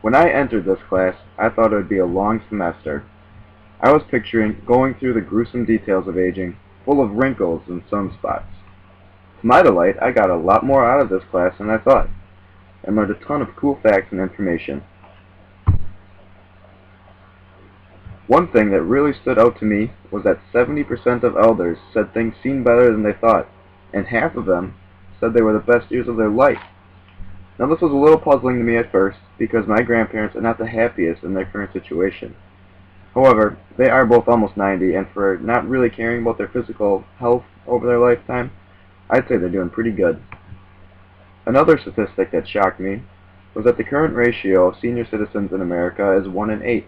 When I entered this class, I thought it would be a long semester. I was picturing going through the gruesome details of aging, full of wrinkles and sunspots. To my delight, I got a lot more out of this class than I thought, and learned a ton of cool facts and information. One thing that really stood out to me was that 70% of elders said things seemed better than they thought, and half of them said they were the best years of their life. Now this was a little puzzling to me at first, because my grandparents are not the happiest in their current situation. However, they are both almost 90, and for not really caring about their physical health over their lifetime, I'd say they're doing pretty good. Another statistic that shocked me was that the current ratio of senior citizens in America is 1 in 8,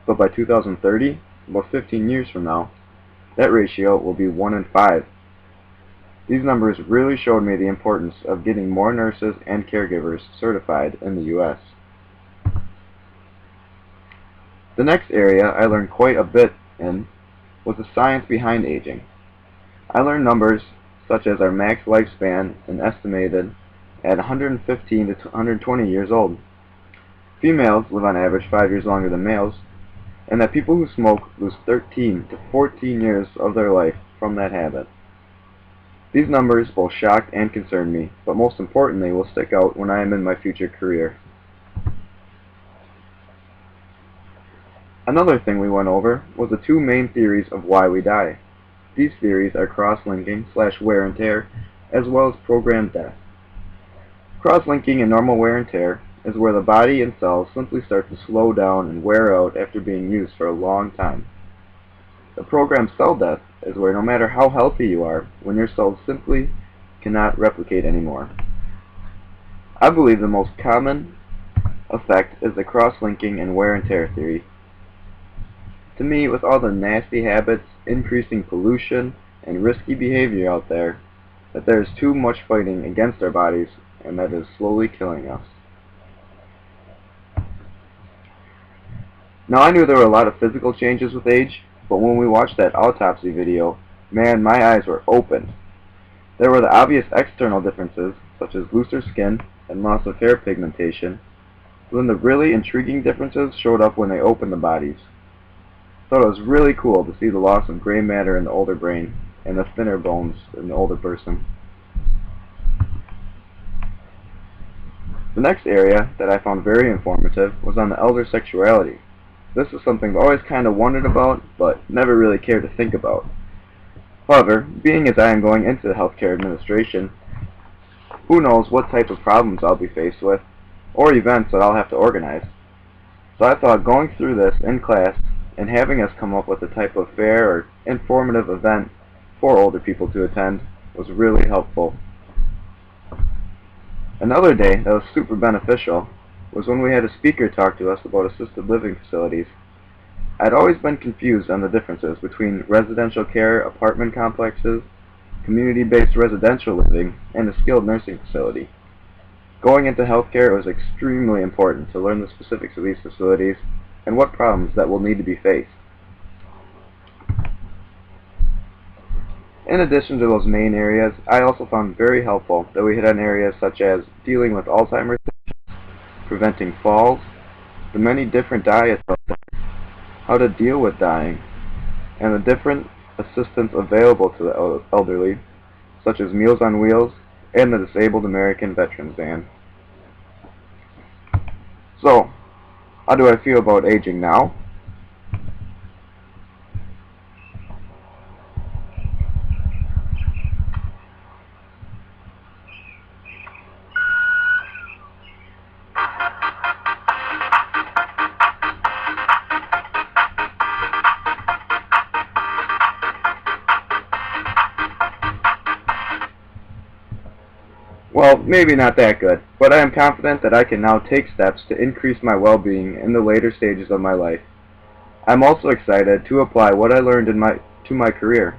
but by 2030, about 15 years from now, that ratio will be 1 in 5. These numbers really showed me the importance of getting more nurses and caregivers certified in the U.S. The next area I learned quite a bit in was the science behind aging. I learned numbers such as our max lifespan is estimated at 115 to 120 years old. Females live on average 5 years longer than males, and that people who smoke lose 13 to 14 years of their life from that habit. These numbers both shocked and concerned me, but most importantly will stick out when I am in my future career. Another thing we went over was the two main theories of why we die. These theories are cross-linking / wear and tear, as well as programmed death. Cross-linking and normal wear and tear is where the body and cells simply start to slow down and wear out after being used for a long time. The programmed cell death is where no matter how healthy you are, when your cells simply cannot replicate anymore. I believe the most common effect is the cross-linking and wear and tear theory. To me, with all the nasty habits, increasing pollution, and risky behavior out there, that there is too much fighting against our bodies, and that is slowly killing us. Now I knew there were a lot of physical changes with age, but when we watched that autopsy video, man, my eyes were opened. There were the obvious external differences, such as looser skin and loss of hair pigmentation, but then the really intriguing differences showed up when they opened the bodies. I thought it was really cool to see the loss of gray matter in the older brain and the thinner bones in the older person. The next area that I found very informative was on the elder sexuality. This is something I've always kind of wondered about, but never really cared to think about. However, being as I am going into the healthcare administration, who knows what type of problems I'll be faced with, or events that I'll have to organize. So I thought going through this in class and having us come up with a type of fair or informative event for older people to attend was really helpful. Another day that was super beneficial was when we had a speaker talk to us about assisted living facilities. I'd always been confused on the differences between residential care apartment complexes, community-based residential living, and a skilled nursing facility. Going into healthcare, it was extremely important to learn the specifics of these facilities and what problems that will need to be faced. In addition to those main areas, I also found very helpful that we hit on areas such as dealing with Alzheimer's, preventing falls, the many different diets out there, how to deal with dying, and the different assistance available to the elderly, such as Meals on Wheels and the Disabled American Veterans Van. So, how do I feel about aging now? Well, maybe not that good, but I am confident that I can now take steps to increase my well-being in the later stages of my life. I'm also excited to apply what I learned to my career.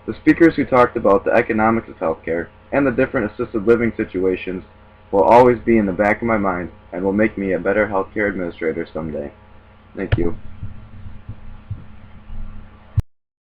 The speakers who talked about the economics of healthcare and the different assisted living situations will always be in the back of my mind and will make me a better healthcare administrator someday. Thank you.